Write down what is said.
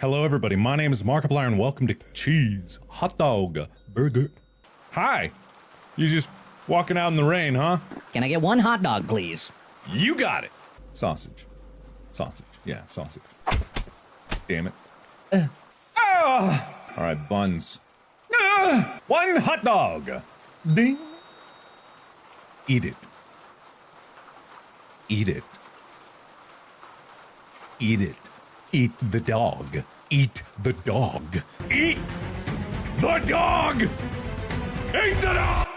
Hello, everybody. My name is Markiplier, and welcome to Cheese Hot Dog Burger. Hi. You just walking out in the rain, huh? Can I get one hot dog, please? You got it. Sausage. Sausage. Yeah, sausage. Damn it. All right, buns. One hot dog. Ding. Eat it. Eat it. Eat it. Eat the dog. Eat the dog. Eat the dog. Eat the dog.